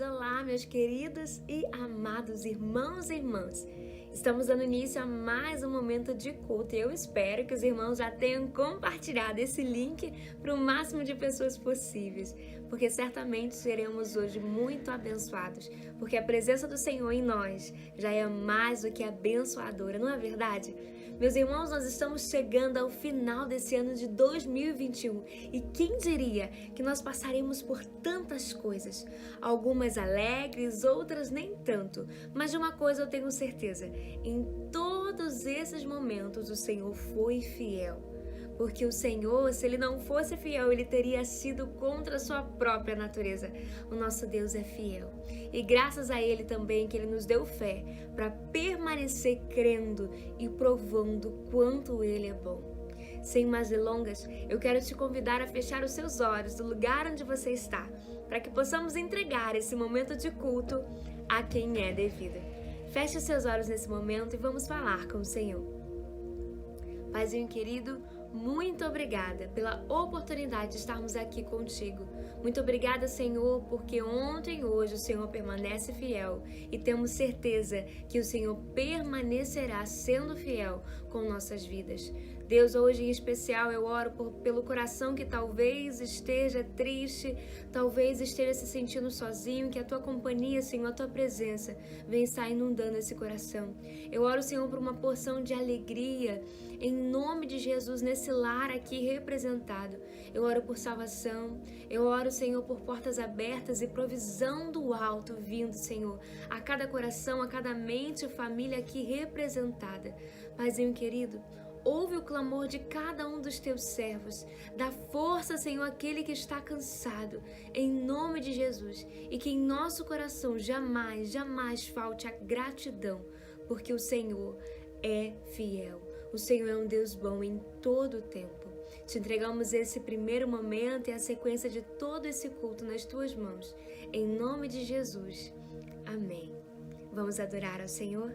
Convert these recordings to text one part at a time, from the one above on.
Olá, meus queridos e amados irmãos e irmãs. Estamos dando início a mais um momento de culto e eu espero que os irmãos já tenham compartilhado esse link para o máximo de pessoas possíveis, porque certamente seremos hoje muito abençoados, porque a presença do Senhor em nós já é mais do que abençoadora, não é verdade? Meus irmãos, nós estamos chegando ao final desse ano de 2021 e quem diria que nós passaremos por tantas coisas, algumas alegres, outras nem tanto, mas de uma coisa eu tenho certeza, em todos esses momentos o Senhor foi fiel. Porque o Senhor, se Ele não fosse fiel, Ele teria sido contra a sua própria natureza. O nosso Deus é fiel. E graças a Ele também que Ele nos deu fé para permanecer crendo e provando quanto Ele é bom. Sem mais delongas, eu quero te convidar a fechar os seus olhos do lugar onde você está, para que possamos entregar esse momento de culto a quem é devido. Feche os seus olhos nesse momento e vamos falar com o Senhor. Paizinho querido, muito obrigada pela oportunidade de estarmos aqui contigo. Muito obrigada, Senhor, porque ontem e hoje o Senhor permanece fiel e temos certeza que o Senhor permanecerá sendo fiel com nossas vidas. Deus, hoje em especial eu oro pelo coração que talvez esteja triste, talvez esteja se sentindo sozinho, que a tua companhia, Senhor, a tua presença venha estar inundando esse coração. Eu oro, Senhor, por uma porção de alegria, em nome de Jesus, nesse lar aqui representado. Eu oro por salvação, eu oro, Senhor, por portas abertas e provisão do alto vindo, Senhor, a cada coração, a cada mente e família aqui representada. Paizinho querido, ouve o clamor de cada um dos teus servos. Dá força, Senhor, àquele que está cansado, em nome de Jesus. E que em nosso coração jamais, jamais falte a gratidão, porque o Senhor é fiel. O Senhor é um Deus bom em todo o tempo. Te entregamos esse primeiro momento e a sequência de todo esse culto nas tuas mãos. Em nome de Jesus. Amém. Vamos adorar ao Senhor?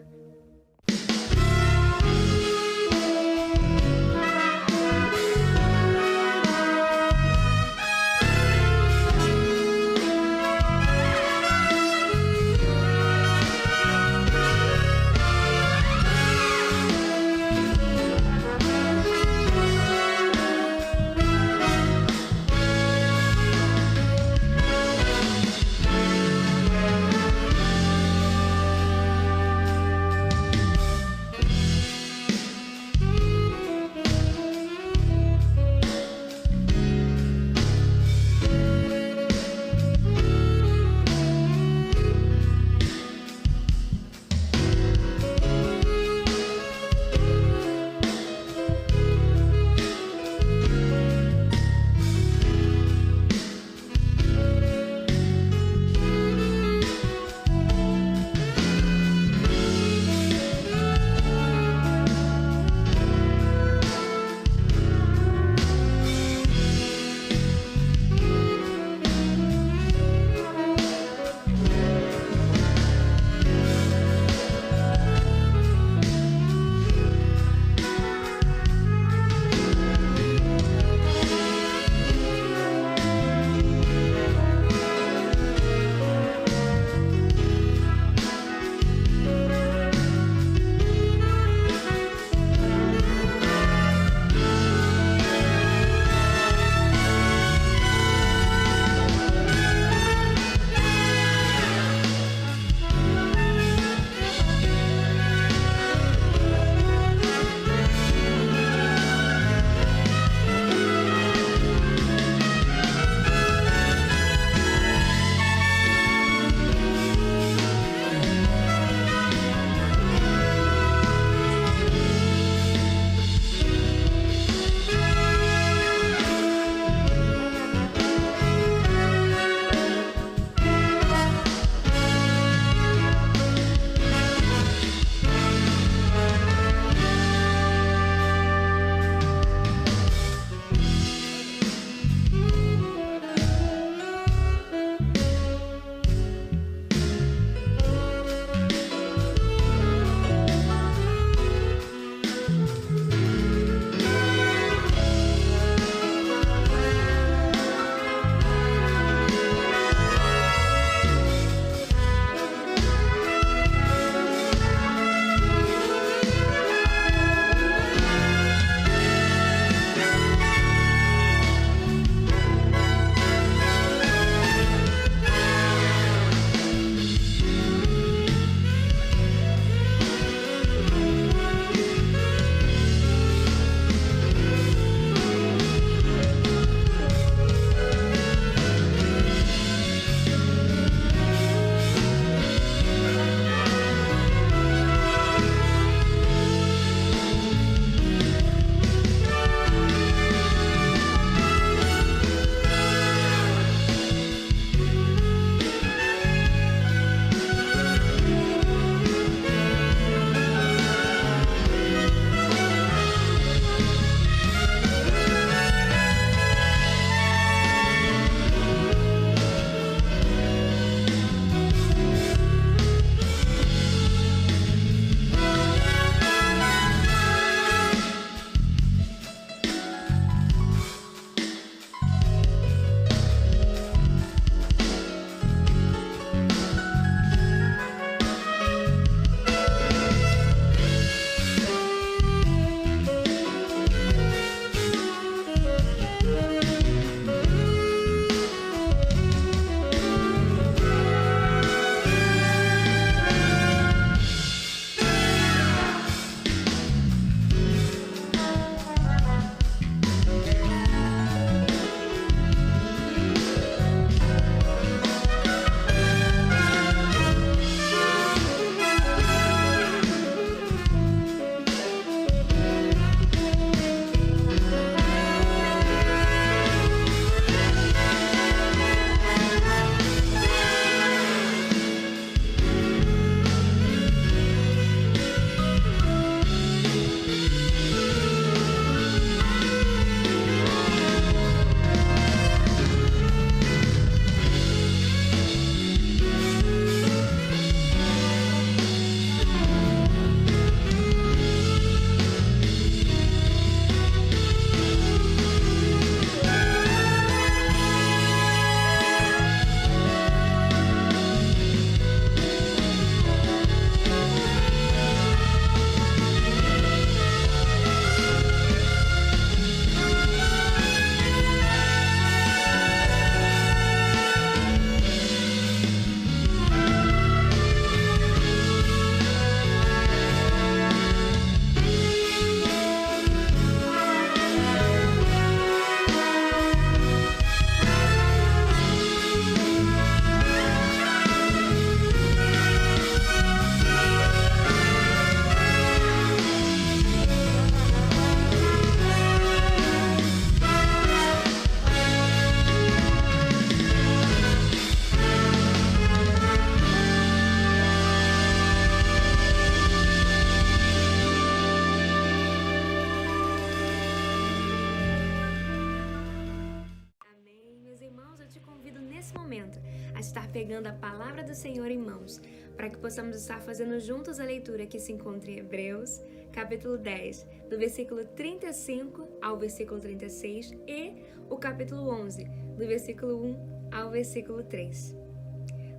momento a estar pegando a palavra do Senhor em mãos, para que possamos estar fazendo juntos a leitura que se encontra em Hebreus, capítulo 10, do versículo 35 ao versículo 36 e o capítulo 11, do versículo 1 ao versículo 3.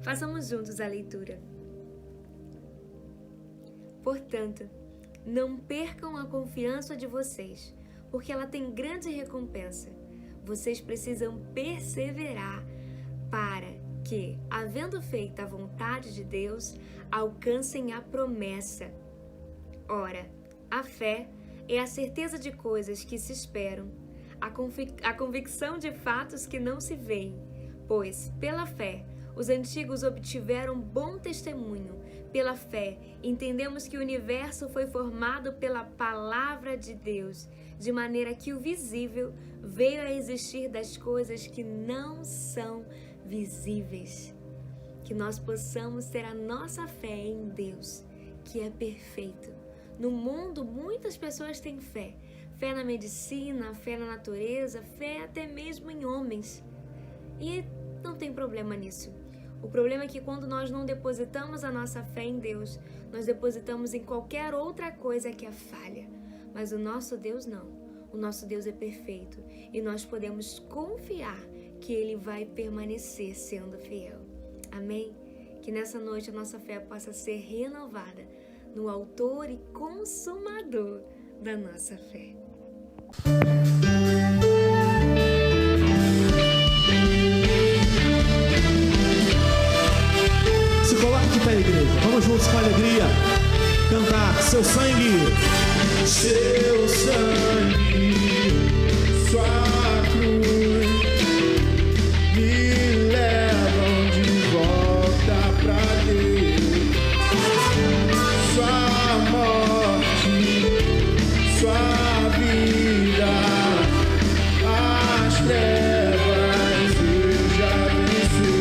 Façamos juntos a leitura. Portanto, não percam a confiança de vocês, porque ela tem grande recompensa. Vocês precisam perseverar para que, havendo feito a vontade de Deus, alcancem a promessa. Ora, a fé é a certeza de coisas que se esperam, a convicção de fatos que não se veem, pois, pela fé, os antigos obtiveram bom testemunho. Pela fé, entendemos que o universo foi formado pela palavra de Deus, de maneira que o visível veio a existir das coisas que não são visíveis. Que nós possamos ter a nossa fé em Deus, que é perfeito. No mundo, muitas pessoas têm fé. Fé na medicina, fé na natureza, fé até mesmo em homens. E não tem problema nisso. O problema é que quando nós não depositamos a nossa fé em Deus, nós depositamos em qualquer outra coisa que é falha. Mas o nosso Deus não. O nosso Deus é perfeito e nós podemos confiar que Ele vai permanecer sendo fiel. Amém? Que nessa noite a nossa fé possa ser renovada no Autor e Consumador da nossa fé. Se coloque de pé, igreja. Vamos juntos com alegria cantar seu sangue, sua cruz me levam de volta pra Deus. Sua morte, sua vida, as trevas eu já venci.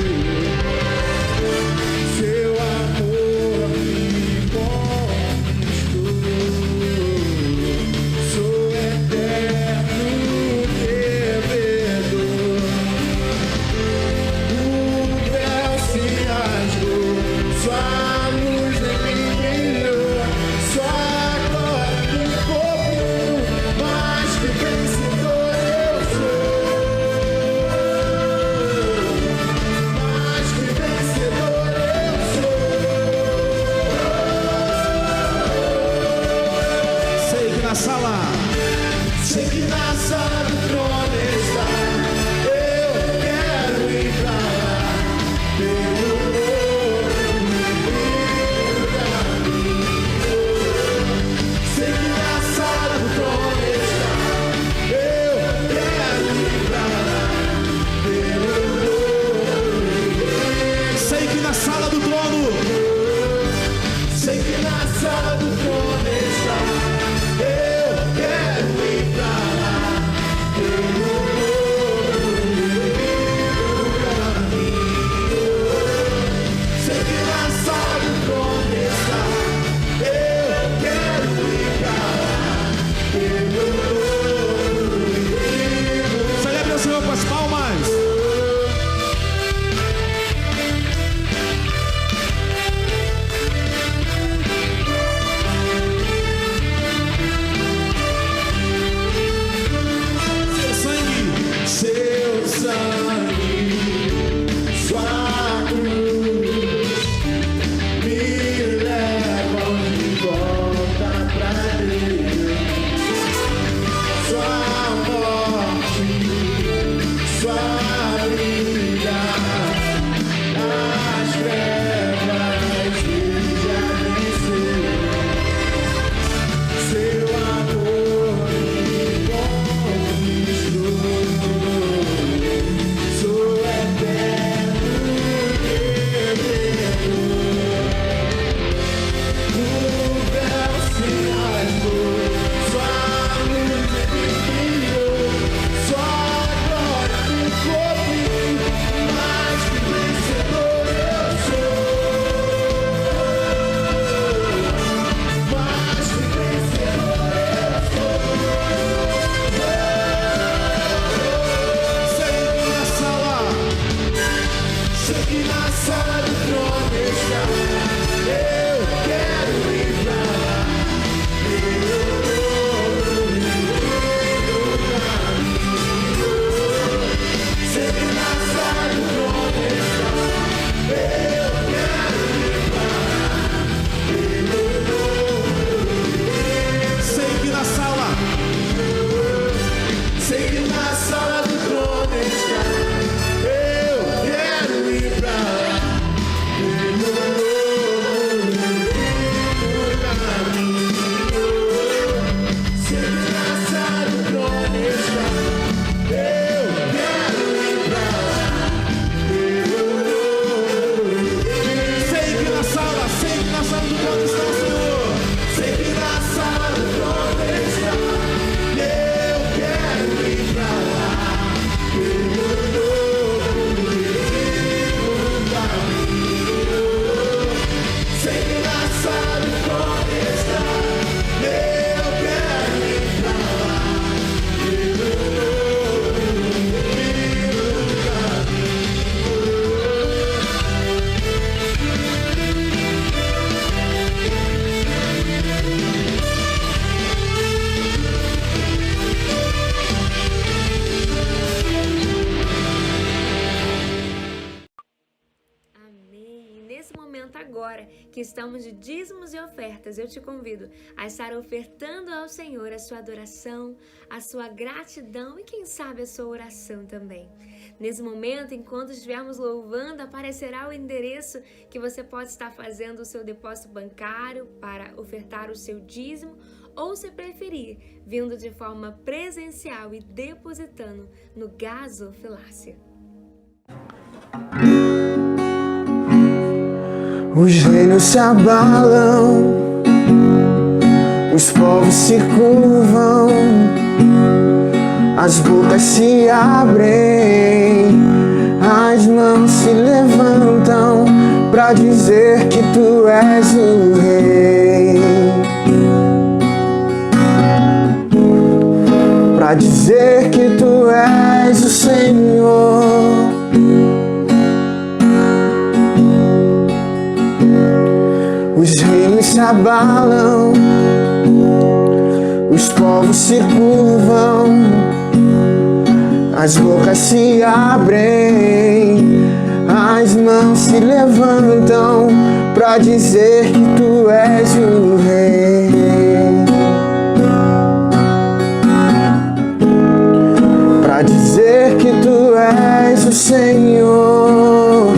Seu amor me conquistou. Sou eterno. que estamos de dízimos e ofertas, eu te convido a estar ofertando ao Senhor a sua adoração, a sua gratidão e quem sabe a sua oração também. Nesse momento, enquanto estivermos louvando, aparecerá o endereço que você pode estar fazendo o seu depósito bancário para ofertar o seu dízimo, ou se preferir, vindo de forma presencial e depositando no gasofilácio. Os reinos se abalam, os povos se curvam, as bocas se abrem, as mãos se levantam pra dizer que tu és o rei, pra dizer que tu és o Senhor. Os reinos se abalam, os povos se curvam, as bocas se abrem, as mãos se levantam pra dizer que tu és o rei, pra dizer que tu és o Senhor.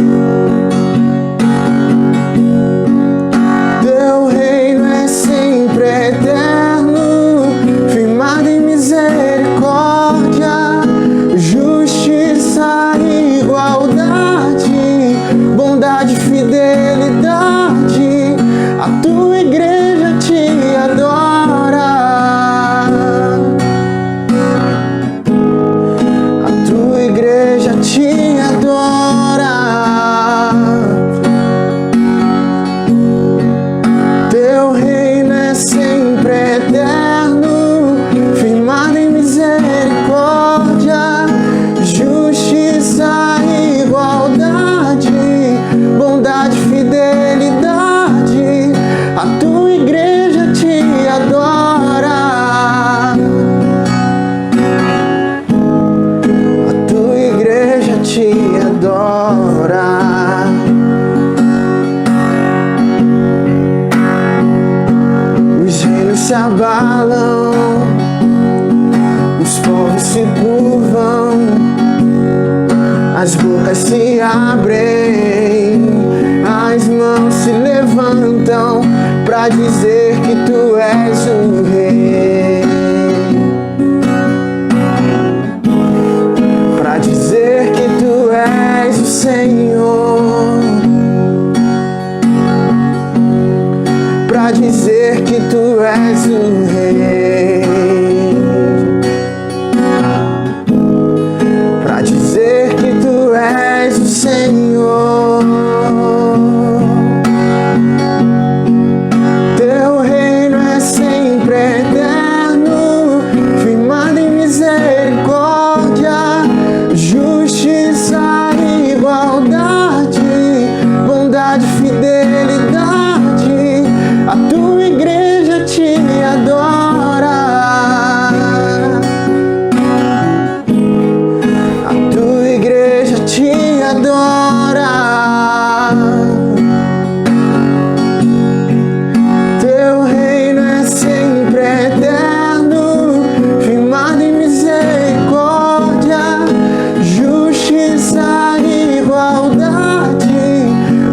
Se abalam, os povos se curvam, as bocas se abrem, as mãos se levantam pra dizer que tu és o rei, pra dizer que tu és o Senhor, pra dizer que tu és o rei, pra dizer que tu és o Senhor. Teu reino é sempre eterno, firmado em misericórdia, justiça e igualdade, bondade e fidelidade. A tua igreja te adora, a tua igreja te adora. Teu reino é sempre eterno, firmado em misericórdia, justiça e igualdade,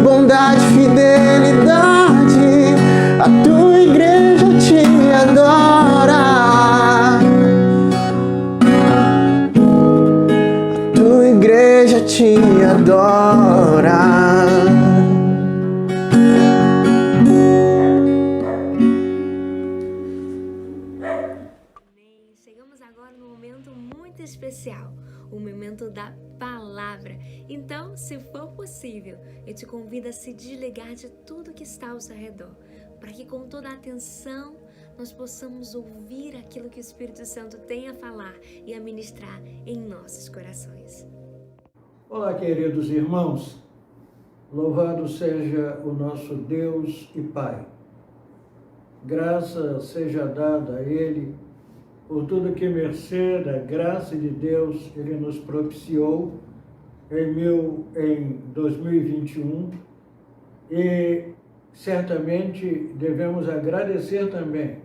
bondade e fidelidade. A tua igreja te adora, a tua igreja te adora. Chegamos agora num momento muito especial, o momento da palavra. Então, se for possível, eu te convido a se desligar de tudo que está ao seu redor, para que com toda a atenção nós possamos ouvir aquilo que o Espírito Santo tem a falar e a ministrar em nossos corações. Olá, queridos irmãos, louvado seja o nosso Deus e Pai. Graça seja dada a Ele por tudo que mercê da graça de Deus Ele nos propiciou em 2021 e certamente devemos agradecer também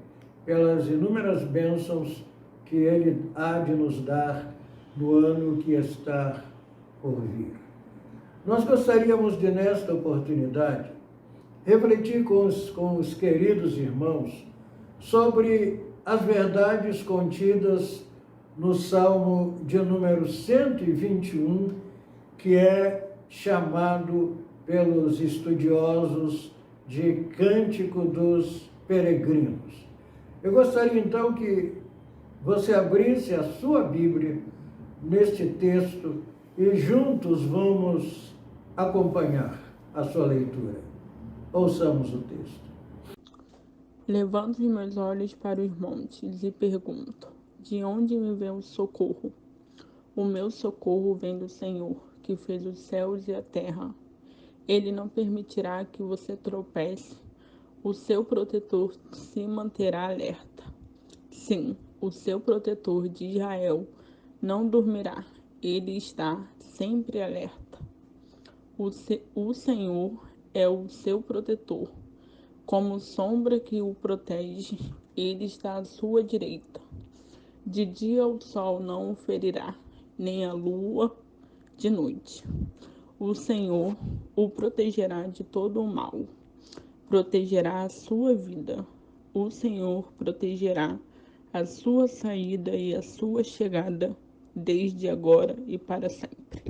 pelas inúmeras bênçãos que Ele há de nos dar no ano que está por vir. Nós gostaríamos de, nesta oportunidade, refletir com os queridos irmãos sobre as verdades contidas no Salmo de número 121, que é chamado pelos estudiosos de Cântico dos Peregrinos. Eu gostaria então que você abrisse a sua Bíblia neste texto e juntos vamos acompanhar a sua leitura. Ouçamos o texto. Levanto os meus olhos para os montes e pergunto: de onde me vem o socorro? O meu socorro vem do Senhor, que fez os céus e a terra. Ele não permitirá que você tropece. O seu protetor se manterá alerta. Sim, o seu protetor de Israel não dormirá. Ele está sempre alerta. O Senhor é o seu protetor. Como sombra que o protege, ele está à sua direita. De dia o sol não o ferirá, nem a lua de noite. O Senhor o protegerá de todo o mal. Protegerá a sua vida. O Senhor protegerá a sua saída e a sua chegada, desde agora e para sempre.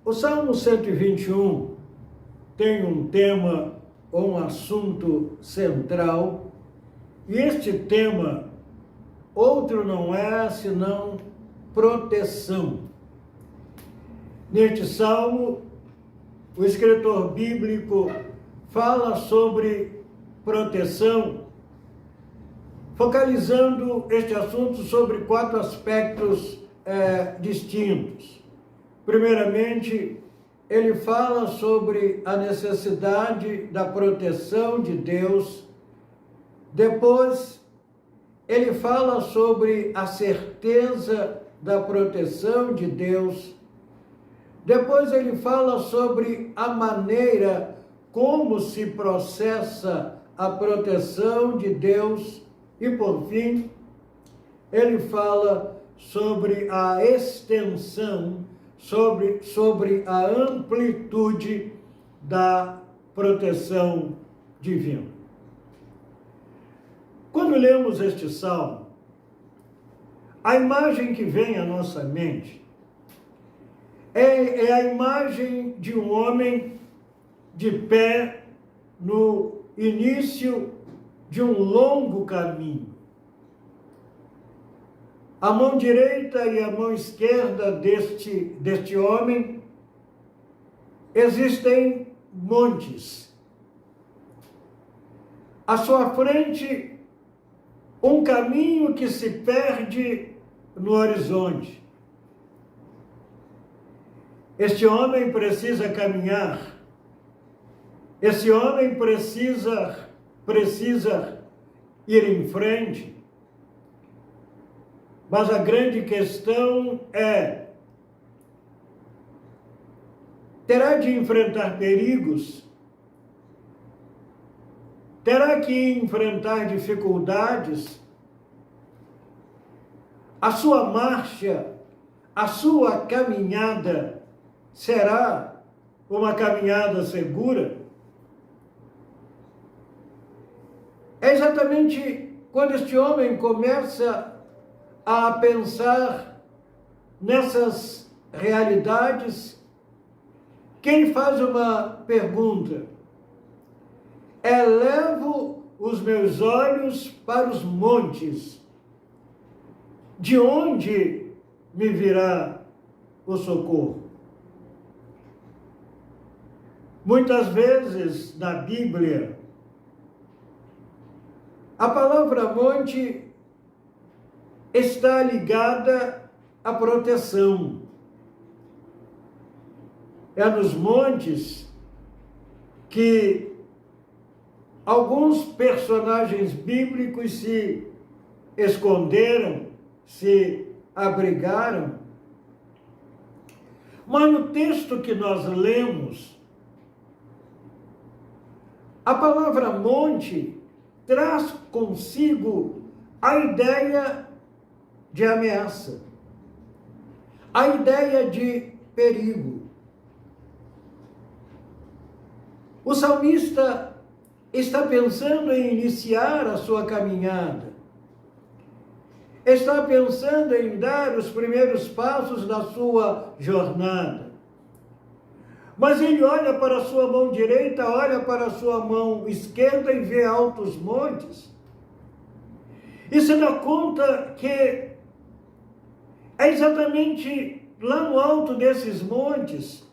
O Salmo 121 tem um tema ou um assunto central, e este tema outro não é senão proteção. Neste salmo, o escritor bíblico fala sobre proteção, focalizando este assunto sobre 4 aspectos distintos. Primeiramente, ele fala sobre a necessidade da proteção de Deus. Depois, ele fala sobre a certeza da proteção de Deus. Depois ele fala sobre a maneira como se processa a proteção de Deus. E, por fim, ele fala sobre a extensão, sobre a amplitude da proteção divina. Quando lemos este salmo, a imagem que vem à nossa mente é a imagem de um homem de pé no início de um longo caminho. A mão direita e a mão esquerda deste homem existem montes. À sua frente, um caminho que se perde no horizonte. Este homem precisa caminhar. Esse homem precisa ir em frente. Mas a grande questão é: terá de enfrentar perigos? Terá que enfrentar dificuldades? A sua marcha, a sua caminhada será uma caminhada segura? É exatamente quando este homem começa a pensar nessas realidades que ele faz uma pergunta: elevo os meus olhos para os montes, de onde me virá o socorro? Muitas vezes na Bíblia, a palavra monte está ligada à proteção. É nos montes que alguns personagens bíblicos se esconderam, se abrigaram. Mas no texto que nós lemos, A palavra monte traz consigo a ideia de ameaça, a ideia de perigo. O salmista está pensando em iniciar a sua caminhada, está pensando em dar os primeiros passos da sua jornada. Mas ele olha para a sua mão direita, olha para a sua mão esquerda e vê altos montes. E se dá conta que é exatamente lá no alto desses montes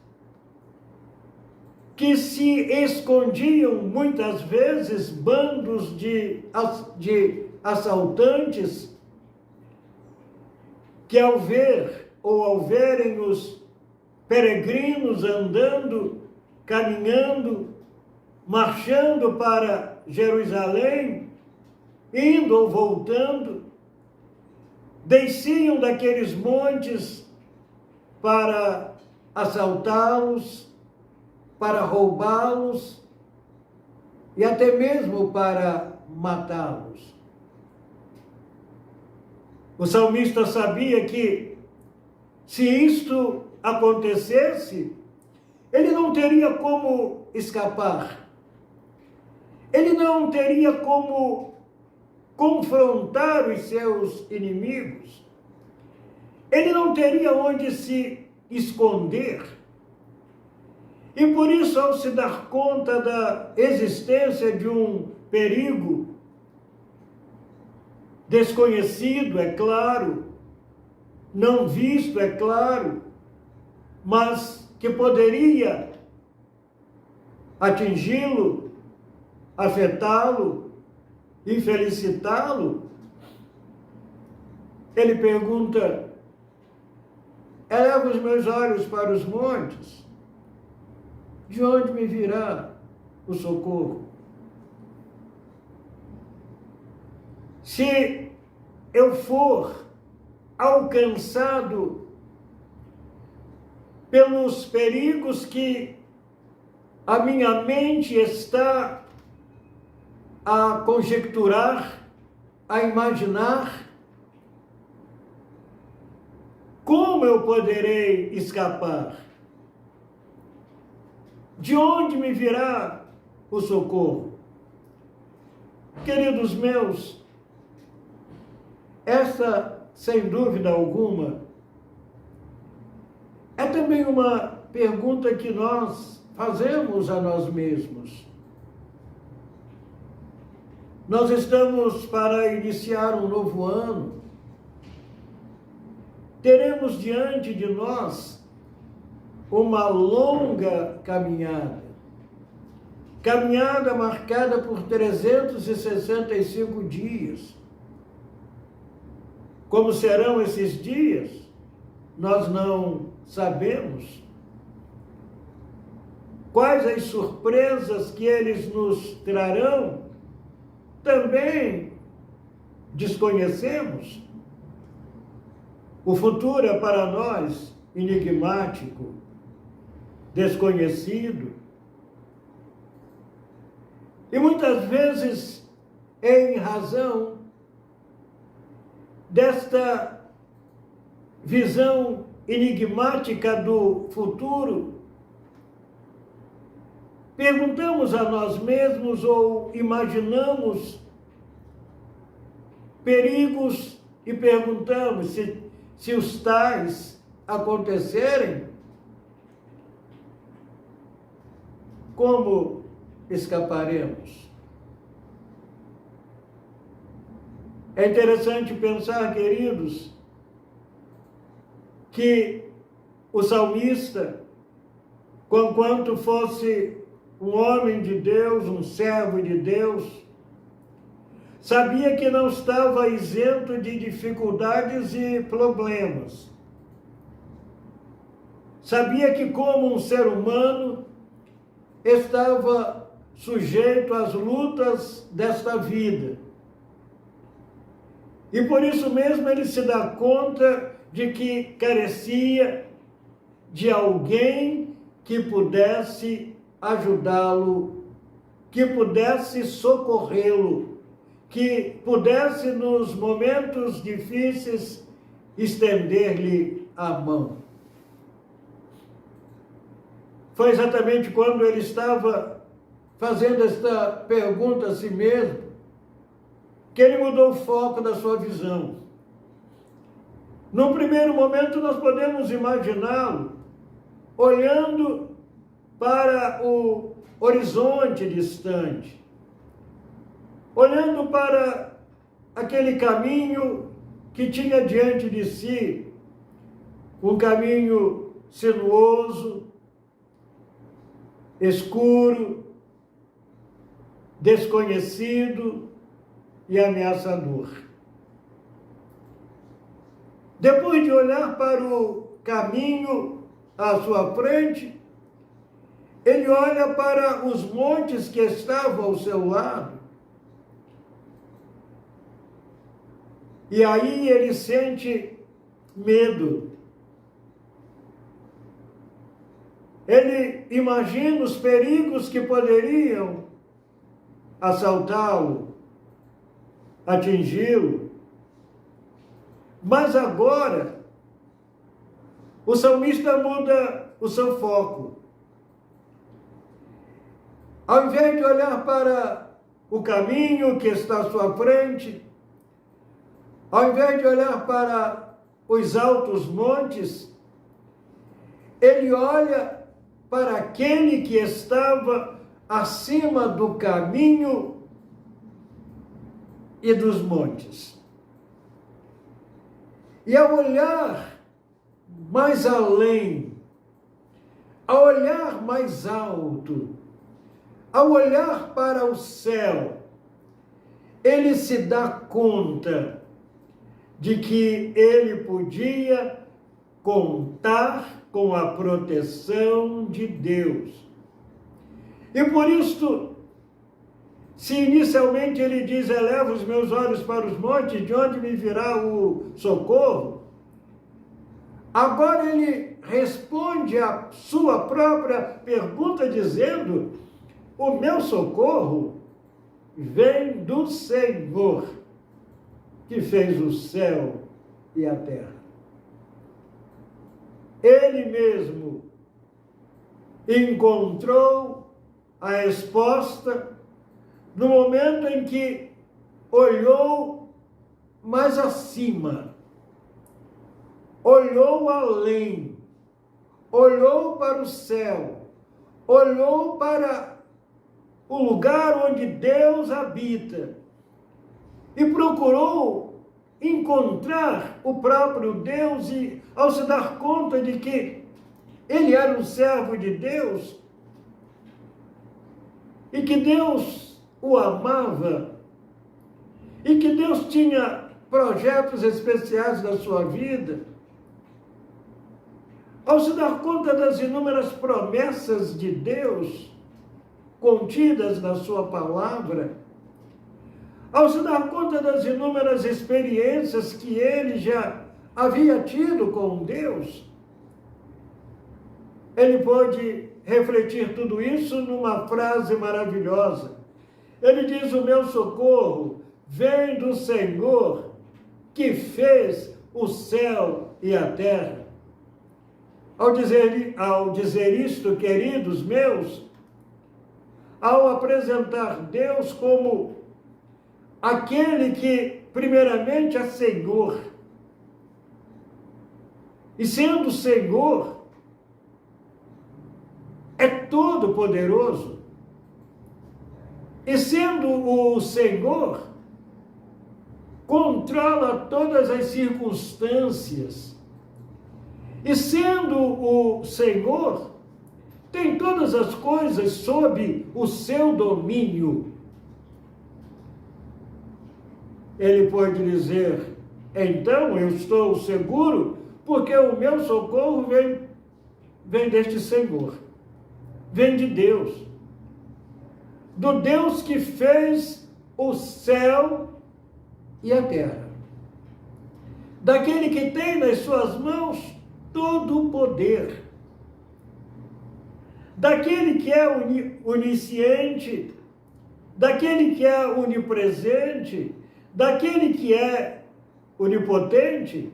que se escondiam muitas vezes bandos de assaltantes que ao verem os peregrinos andando, caminhando, marchando para Jerusalém, indo ou voltando, desciam daqueles montes para assaltá-los, para roubá-los e até mesmo para matá-los. O salmista sabia que, se isto acontecesse, ele não teria como escapar, ele não teria como confrontar os seus inimigos, ele não teria onde se esconder. E por isso, ao se dar conta da existência de um perigo desconhecido, é claro, não visto, é claro, mas que poderia atingi-lo, afetá-lo, infelicitá-lo, ele pergunta: eleva os meus olhos para os montes, de onde me virá o socorro? Se eu for alcançado pelos perigos que a minha mente está a conjecturar, a imaginar, como eu poderei escapar? De onde me virá o socorro? Queridos meus, essa, sem dúvida alguma, é também uma pergunta que nós fazemos a nós mesmos. Nós estamos para iniciar um novo ano. Teremos diante de nós uma longa caminhada. Caminhada marcada por 365 dias. Como serão esses dias? Nós não sabemos. Quais as surpresas que eles nos trarão? Também desconhecemos. O futuro é para nós enigmático, desconhecido. E muitas vezes, em razão desta visão enigmática do futuro, perguntamos a nós mesmos ou imaginamos perigos e perguntamos se os tais acontecerem, como escaparemos? É interessante pensar, queridos, que o salmista, conquanto fosse um homem de Deus, um servo de Deus, sabia que não estava isento de dificuldades e problemas. Sabia que, como um ser humano, estava sujeito às lutas desta vida. E por isso mesmo ele se dá conta de que carecia de alguém que pudesse ajudá-lo que pudesse socorrê-lo, que pudesse, nos momentos difíceis, estender-lhe a mão. Foi exatamente quando ele estava fazendo esta pergunta a si mesmo, que ele mudou o foco da sua visão. No primeiro momento, nós podemos imaginá-lo olhando para o horizonte distante, olhando para aquele caminho que tinha diante de si, um caminho sinuoso, escuro, desconhecido e ameaçador. Depois de olhar para o caminho à sua frente, ele olha para os montes que estavam ao seu lado. E aí ele sente medo. Ele imagina os perigos que poderiam assaltá-lo, atingi-lo. Mas agora, o salmista muda o seu foco. Ao invés de olhar para o caminho que está à sua frente, ao invés de olhar para os altos montes, ele olha para aquele que estava acima do caminho e dos montes. E ao olhar mais além, ao olhar mais alto, ao olhar para o céu, ele se dá conta de que ele podia contar com a proteção de Deus. E por isso, se inicialmente ele diz, eleva os meus olhos para os montes, de onde me virá o socorro? Agora ele responde a sua própria pergunta dizendo, o meu socorro vem do Senhor, que fez o céu e a terra. Ele mesmo encontrou a resposta no momento em que olhou mais acima, olhou além, olhou para o céu, olhou para o lugar onde Deus habita e procurou encontrar o próprio Deus, e ao se dar conta de que ele era um servo de Deus e que Deus o amava e que Deus tinha projetos especiais na sua vida, ao se dar conta das inúmeras promessas de Deus contidas na sua palavra, ao se dar conta das inúmeras experiências que ele já havia tido com Deus, ele pôde refletir tudo isso numa frase maravilhosa. Ele diz, o meu socorro vem do Senhor, que fez o céu e a terra. Ao dizer isto, queridos meus, ao apresentar Deus como aquele que, primeiramente, é Senhor, e sendo Senhor, é todo-poderoso, e sendo o Senhor, controla todas as circunstâncias, e sendo o Senhor, tem todas as coisas sob o seu domínio. Ele pode dizer, então eu estou seguro, porque o meu socorro vem deste Senhor, vem de Deus, do Deus que fez o céu e a terra, daquele que tem nas suas mãos todo o poder, daquele que é onisciente, daquele que é onipresente, daquele que é onipotente,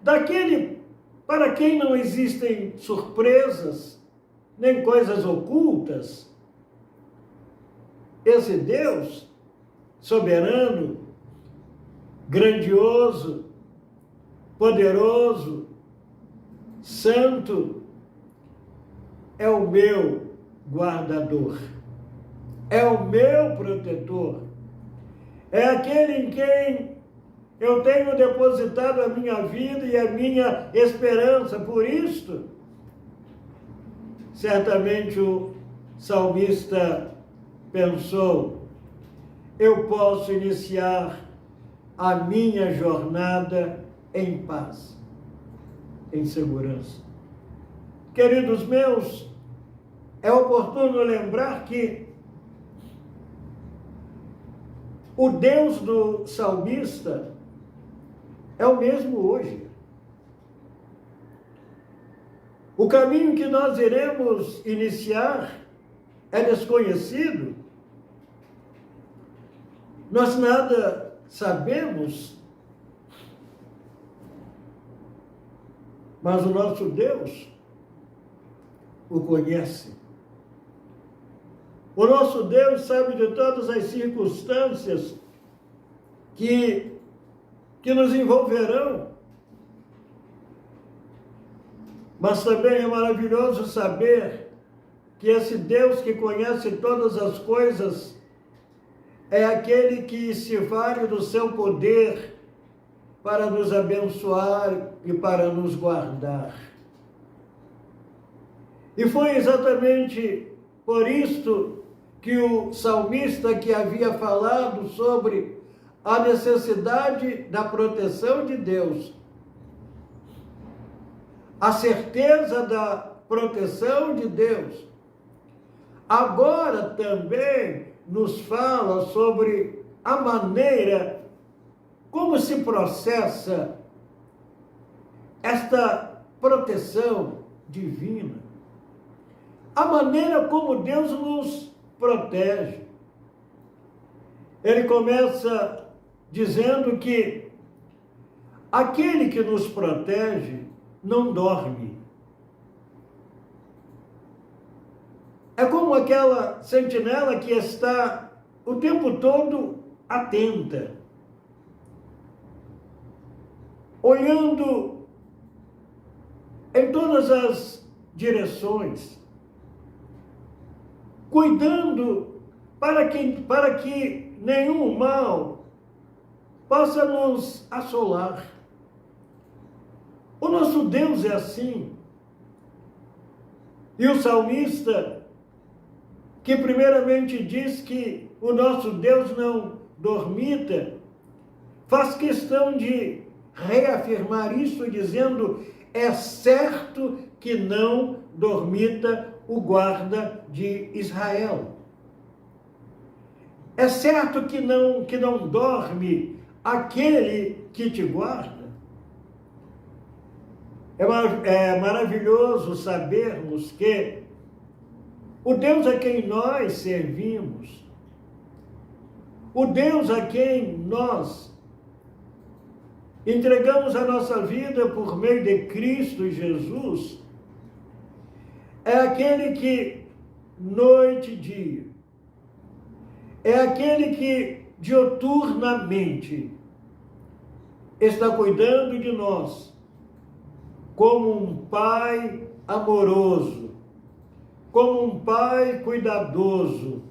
daquele para quem não existem surpresas, nem coisas ocultas. Esse Deus soberano, grandioso, poderoso, santo, é o meu guardador, é o meu protetor, é aquele em quem eu tenho depositado a minha vida e a minha esperança. Por isto, certamente o salmista pensou: eu posso iniciar a minha jornada em paz, em segurança. Queridos meus, é oportuno lembrar que o Deus do salmista é o mesmo hoje. O caminho que nós iremos iniciar é desconhecido. Nós nada sabemos, mas o nosso Deus o conhece. O nosso Deus sabe de todas as circunstâncias que nos envolverão. Mas também é maravilhoso saber que esse Deus que conhece todas as coisas é aquele que se vale do seu poder para nos abençoar e para nos guardar. E foi exatamente por isto que o salmista, que havia falado sobre a necessidade da proteção de Deus, a certeza da proteção de Deus, agora também nos fala sobre a maneira como se processa esta proteção divina, a maneira como Deus nos protege. Ele começa dizendo que aquele que nos protege não dorme. É como aquela sentinela que está o tempo todo atenta, olhando em todas as direções, cuidando para que nenhum mal possa nos assolar. O nosso Deus é assim. E o salmista, que primeiramente diz que o nosso Deus não dormita, faz questão de reafirmar isso, dizendo: é certo que não dormita o guarda de Israel. É certo que não dorme aquele que te guarda. É maravilhoso sabermos que o Deus a quem nós servimos, o Deus a quem nós entregamos a nossa vida por meio de Cristo Jesus, é aquele que noite e dia, é aquele que diuturnamente está cuidando de nós, como um pai amoroso, como um pai cuidadoso,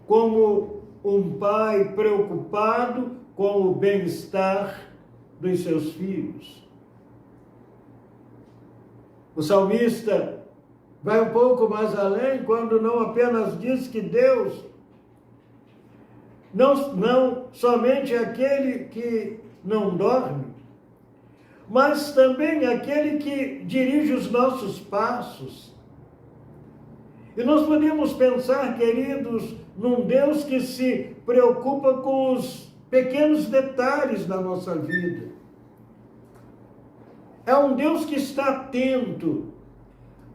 como um pai preocupado com o bem-estar dos seus filhos. O salmista vai um pouco mais além, quando não apenas diz que Deus não somente aquele que não dorme, mas também aquele que dirige os nossos passos. E nós podemos pensar, queridos, num Deus que se preocupa com os pequenos detalhes da nossa vida. É um Deus que está atento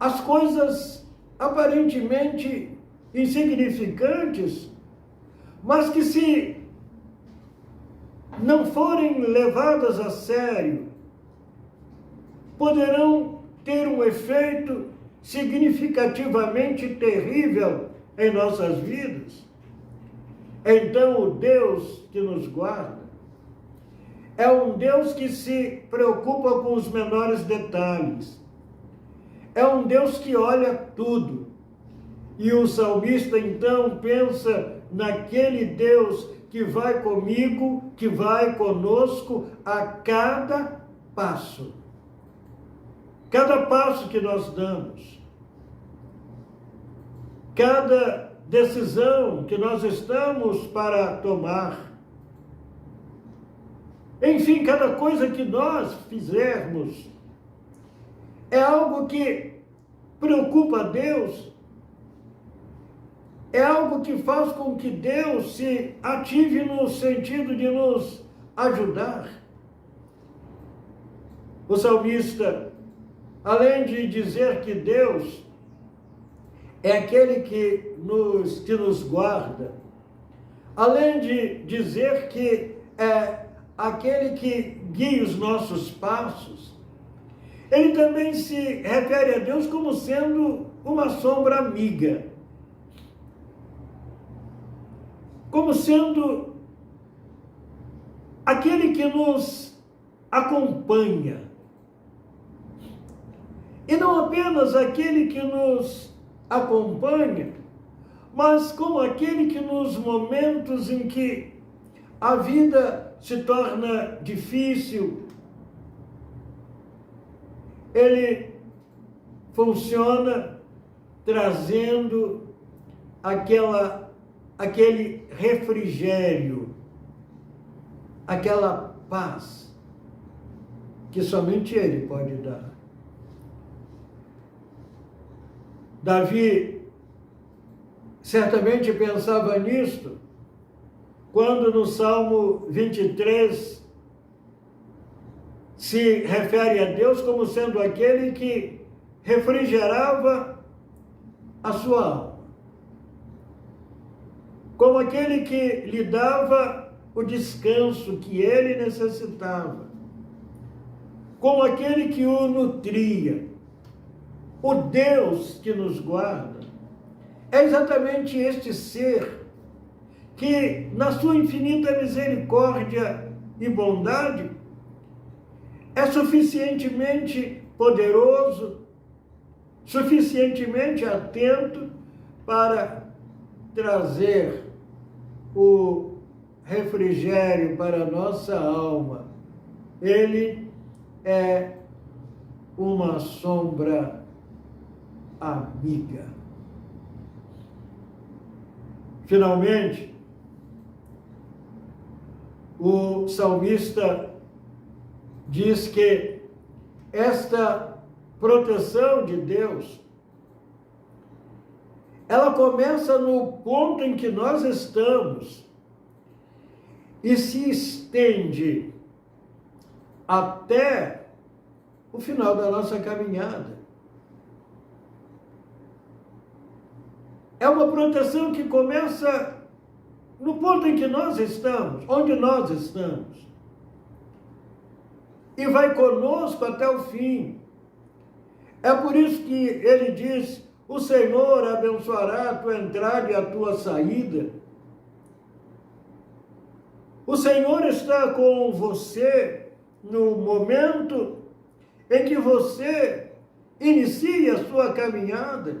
às coisas aparentemente insignificantes mas que, se não forem levadas a sério, poderão ter um efeito significativamente terrível em nossas vidas. Então, o Deus que nos guarda é um Deus que se preocupa com os menores detalhes. É um Deus que olha tudo. E o salmista, então, pensa naquele Deus que vai comigo, que vai conosco a cada passo. Cada passo que nós damos. Cada decisão que nós estamos para tomar. Enfim, cada coisa que nós fizermos é algo que preocupa a Deus, é algo que faz com que Deus se ative no sentido de nos ajudar. O salmista, além de dizer que Deus é aquele que nos guarda, além de dizer que é aquele que guia os nossos passos, ele também se refere a Deus como sendo uma sombra amiga, como sendo aquele que nos acompanha, e não apenas aquele que nos acompanha, mas como aquele que nos momentos em que a vida se torna difícil, ele funciona trazendo aquele refrigério, aquela paz que somente ele pode dar. Davi certamente pensava nisto quando no Salmo 23 se refere a Deus como sendo aquele que refrigerava a sua alma, como aquele que lhe dava o descanso que ele necessitava, como aquele que o nutria. O Deus que nos guarda é exatamente este ser que, na sua infinita misericórdia e bondade, é suficientemente poderoso, suficientemente atento para trazer o refrigério para a nossa alma. Ele é uma sombra amiga. Finalmente, o salmista diz que esta proteção de Deus, ela começa no ponto em que nós estamos e se estende até o final da nossa caminhada. É uma proteção que começa no ponto em que nós estamos, onde nós estamos, e vai conosco até o fim. É por isso que ele diz: o Senhor abençoará a tua entrada e a tua saída. O Senhor está com você no momento em que você inicia a sua caminhada,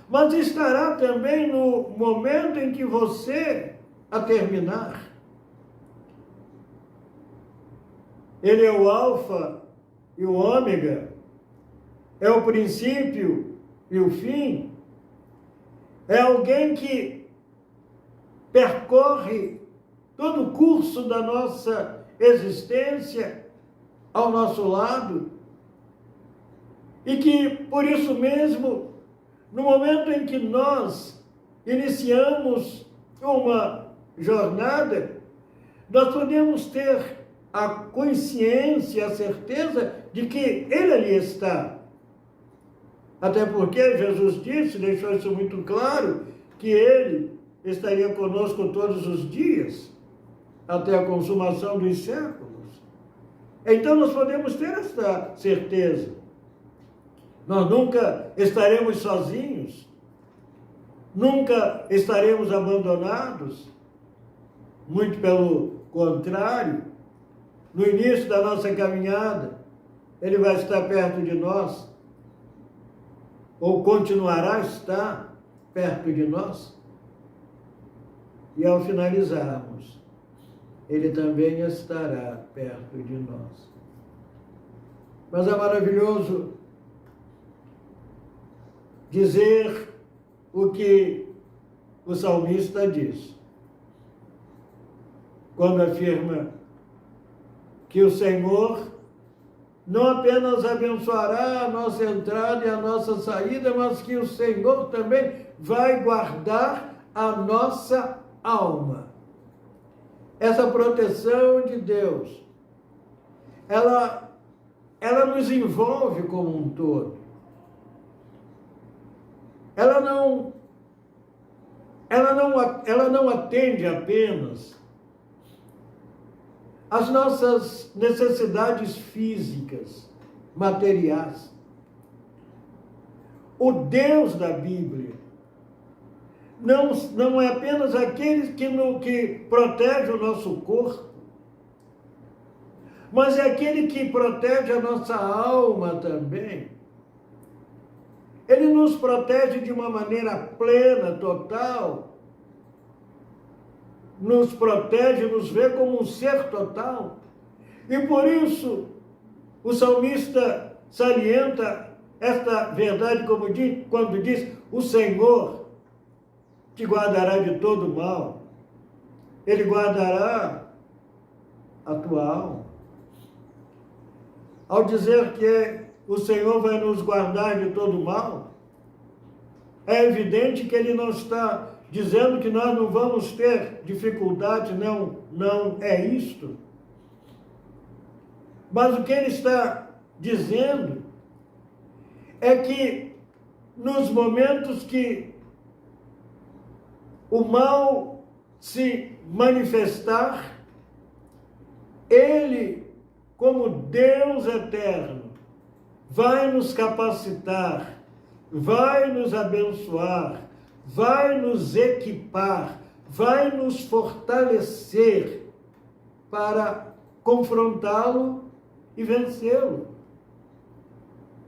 mas estará também no momento em que você a terminar. Ele é o alfa e o ômega, é o princípio e o fim, é alguém que percorre todo o curso da nossa existência ao nosso lado, e que, por isso mesmo, no momento em que nós iniciamos uma jornada, nós podemos ter a consciência, a certeza de que Ele ali está. Até porque Jesus disse, deixou isso muito claro, que Ele estaria conosco todos os dias, até a consumação dos séculos. Então nós podemos ter esta certeza. Nós nunca estaremos sozinhos, nunca estaremos abandonados, muito pelo contrário. No início da nossa caminhada, Ele vai estar perto de nós, ou continuará a estar perto de nós. E ao finalizarmos, Ele também estará perto de nós. Mas é maravilhoso dizer o que o salmista diz, quando afirma que o Senhor não apenas abençoará a nossa entrada e a nossa saída, mas que o Senhor também vai guardar a nossa alma. Essa proteção de Deus, ela nos envolve como um todo. Ela não atende apenas às nossas necessidades físicas, materiais. O Deus da Bíblia não é apenas aquele que protege o nosso corpo, mas é aquele que protege a nossa alma também. Ele nos protege de uma maneira plena, total. Nos protege, nos vê como um ser total. E por isso, o salmista salienta esta verdade quando diz: o Senhor te guardará de todo mal. Ele guardará a tua alma. Ao dizer que o Senhor vai nos guardar de todo mal, é evidente que Ele não está dizendo que nós não vamos ter dificuldade, não é isto. Mas o que Ele está dizendo é que nos momentos que o mal se manifestar, Ele, como Deus eterno, vai nos capacitar, vai nos abençoar, vai nos equipar, vai nos fortalecer para confrontá-lo e vencê-lo.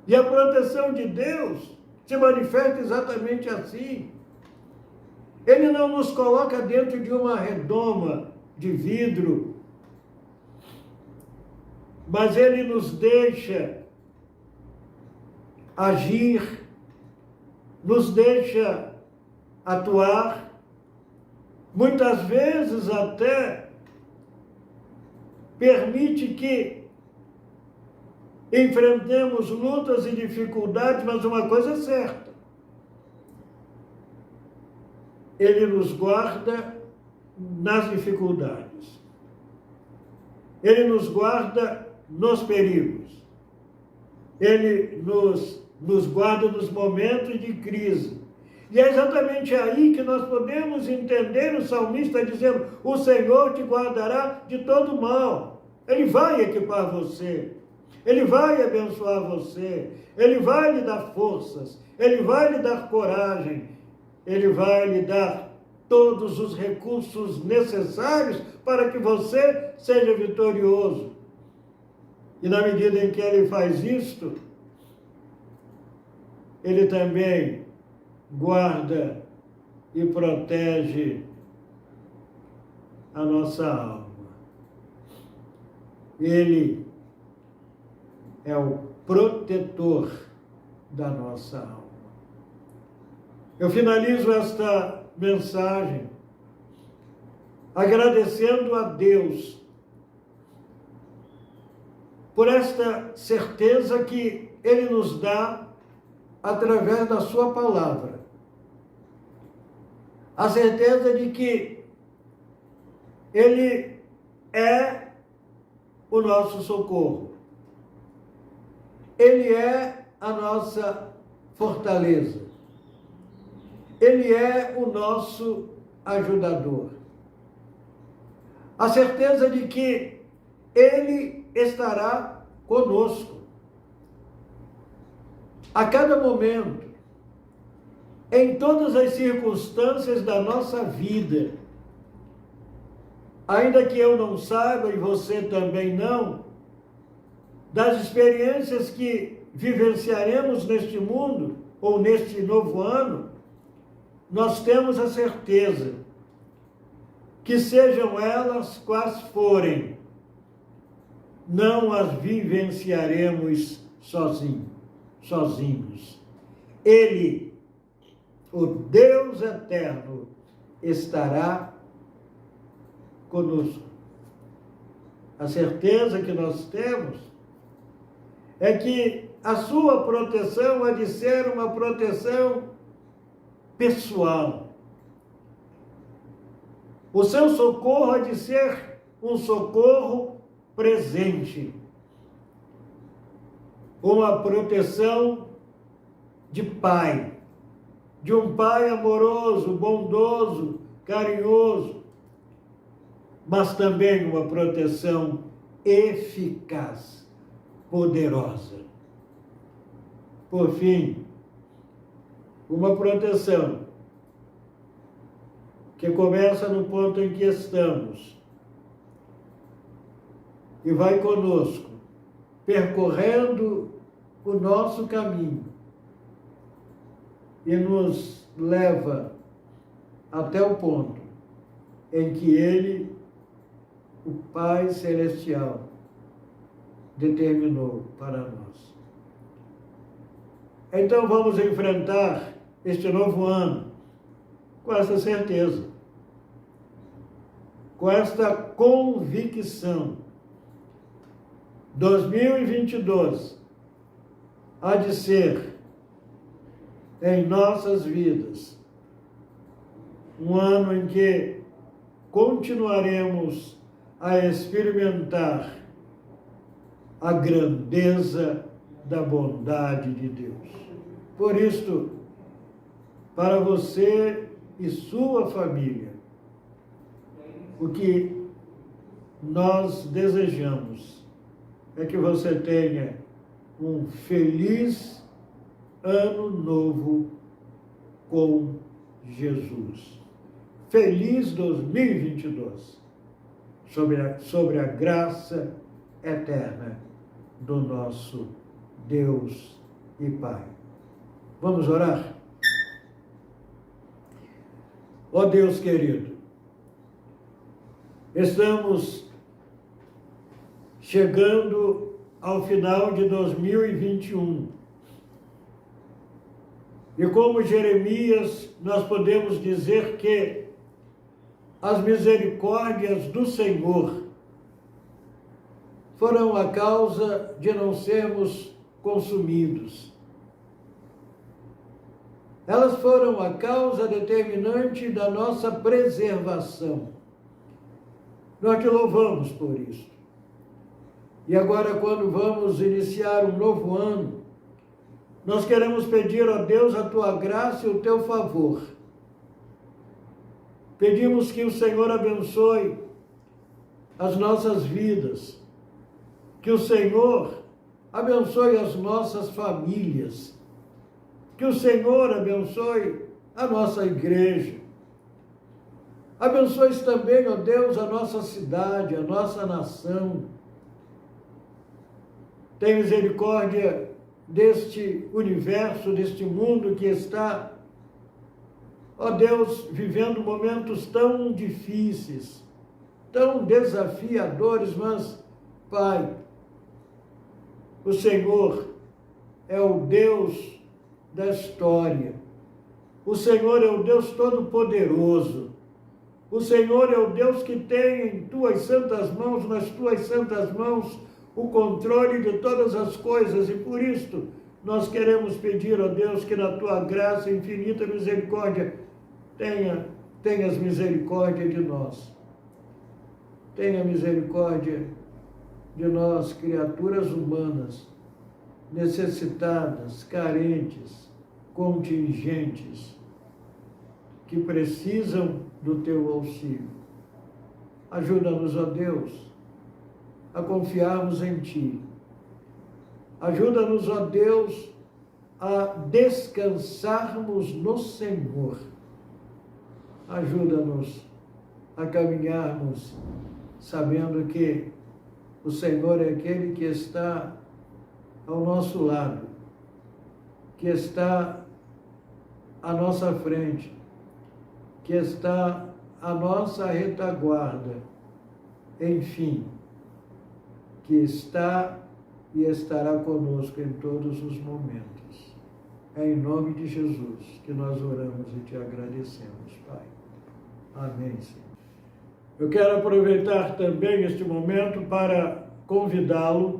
E a proteção de Deus se manifesta exatamente assim. Ele não nos coloca dentro de uma redoma de vidro, mas Ele nos deixa agir, nos deixa atuar, muitas vezes até permite que enfrentemos lutas e dificuldades, mas uma coisa é certa: Ele nos guarda nas dificuldades, Ele nos guarda nos perigos, Ele nos guarda nos momentos de crise. E é exatamente aí que nós podemos entender o salmista dizendo: o Senhor te guardará de todo mal. Ele vai equipar você, Ele vai abençoar você, Ele vai lhe dar forças, Ele vai lhe dar coragem, Ele vai lhe dar todos os recursos necessários para que você seja vitorioso. E na medida em que Ele faz isto, Ele também guarda e protege a nossa alma. Ele é o protetor da nossa alma. Eu finalizo esta mensagem agradecendo a Deus por esta certeza que Ele nos dá através da sua palavra. A certeza de que Ele é o nosso socorro. Ele é a nossa fortaleza. Ele é o nosso ajudador. A certeza de que Ele estará conosco a cada momento, em todas as circunstâncias da nossa vida. Ainda que eu não saiba e você também não, das experiências que vivenciaremos neste mundo ou neste novo ano, nós temos a certeza que, sejam elas quais forem, não as vivenciaremos sozinhos. Ele, o Deus eterno, estará conosco. A certeza que nós temos é que a sua proteção há de ser uma proteção pessoal. O seu socorro há de ser um socorro presente. Uma proteção de pai, de um pai amoroso, bondoso, carinhoso, mas também uma proteção eficaz, poderosa. Por fim, uma proteção que começa no ponto em que estamos e vai conosco, percorrendo o nosso caminho e nos leva até o ponto em que Ele, o Pai Celestial, determinou para nós. Então vamos enfrentar este novo ano com essa certeza, com esta convicção. 2022 há de ser, em nossas vidas, um ano em que continuaremos a experimentar a grandeza da bondade de Deus. Por isto, para você e sua família, o que nós desejamos é que você tenha um feliz ano novo com Jesus. Feliz 2022, sobre a graça eterna do nosso Deus e Pai. Vamos orar? Ó Deus querido, estamos chegando ao final de 2021. E como Jeremias, nós podemos dizer que as misericórdias do Senhor foram a causa de não sermos consumidos. Elas foram a causa determinante da nossa preservação. Nós te louvamos por isso. E agora, quando vamos iniciar um novo ano, nós queremos pedir a Deus a tua graça e o teu favor. Pedimos que o Senhor abençoe as nossas vidas, que o Senhor abençoe as nossas famílias, que o Senhor abençoe a nossa igreja. Abençoe também, ó Deus, a nossa cidade, a nossa nação. Tem misericórdia deste universo, deste mundo que está, ó Deus, vivendo momentos tão difíceis, tão desafiadores, mas, Pai, o Senhor é o Deus da história. O Senhor é o Deus Todo-Poderoso. O Senhor é o Deus que tem em tuas santas mãos, nas tuas santas mãos, o controle de todas as coisas. E por isto, nós queremos pedir a Deus que na tua graça e infinita misericórdia tenhas misericórdia de nós. Tenha misericórdia de nós, criaturas humanas, necessitadas, carentes, contingentes, que precisam do teu auxílio. Ajuda-nos, ó Deus, a confiarmos em Ti. Ajuda-nos, ó Deus, a descansarmos no Senhor. Ajuda-nos a caminharmos sabendo que o Senhor é aquele que está ao nosso lado, que está à nossa frente, que está à nossa retaguarda, enfim, que está e estará conosco em todos os momentos. É em nome de Jesus que nós oramos e te agradecemos, Pai. Amém, Senhor. Eu quero aproveitar também este momento para convidá-la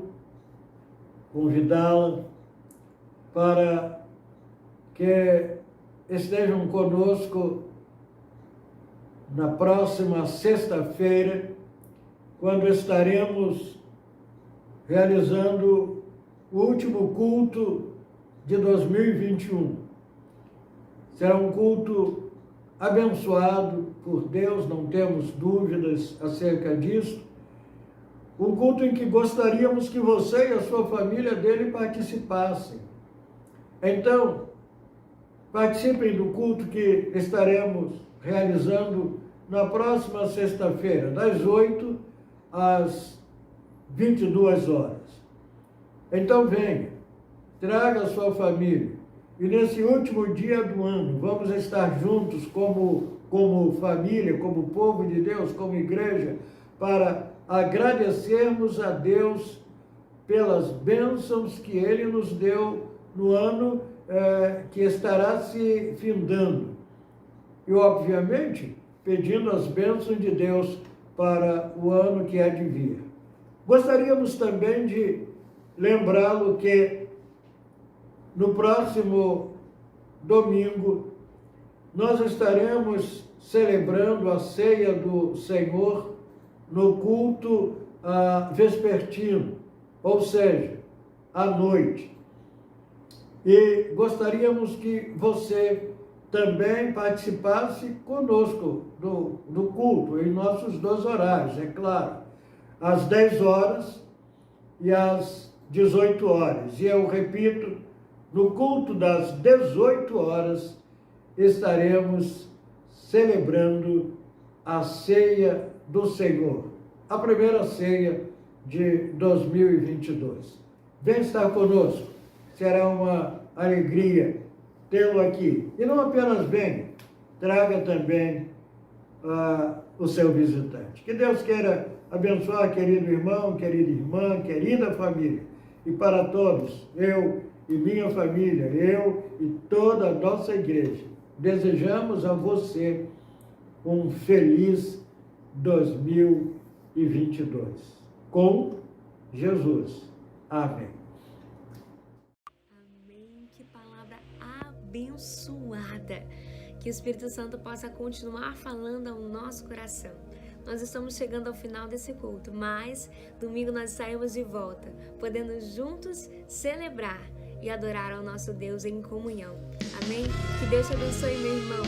para que estejam conosco na próxima sexta-feira, quando estaremos realizando o último culto de 2021. Será um culto abençoado por Deus, não temos dúvidas acerca disso. Um culto em que gostaríamos que você e a sua família dele participassem. Então, participem do culto que estaremos realizando na próxima sexta-feira, das 8 às 22 horas. Então venha, traga a sua família. E nesse último dia do ano, vamos estar juntos como família, como povo de Deus, como igreja, para agradecermos a Deus pelas bênçãos que Ele nos deu no ano que estará se findando. E, obviamente, pedindo as bênçãos de Deus para o ano que há de vir. Gostaríamos também de lembrá-lo que no próximo domingo nós estaremos celebrando a ceia do Senhor no culto vespertino, ou seja, à noite. E gostaríamos que você também participasse conosco do culto, em nossos dois horários, é claro, às 10 horas e às 18 horas. E eu repito, no culto das 18 horas, estaremos celebrando a ceia do Senhor, a primeira ceia de 2022. Vem estar conosco, será uma alegria tê-lo aqui. E não apenas venha, traga também o seu visitante. Que Deus queira abençoar, querido irmão, querida irmã, querida família. E para todos, eu e minha família, eu e toda a nossa igreja, desejamos a você um feliz 2022. Com Jesus. Amém. Amém. Que palavra abençoada. Que o Espírito Santo possa continuar falando ao nosso coração. Nós estamos chegando ao final desse culto, mas domingo nós saímos de volta, podendo juntos celebrar e adorar ao nosso Deus em comunhão. Amém? Que Deus te abençoe, meu irmão.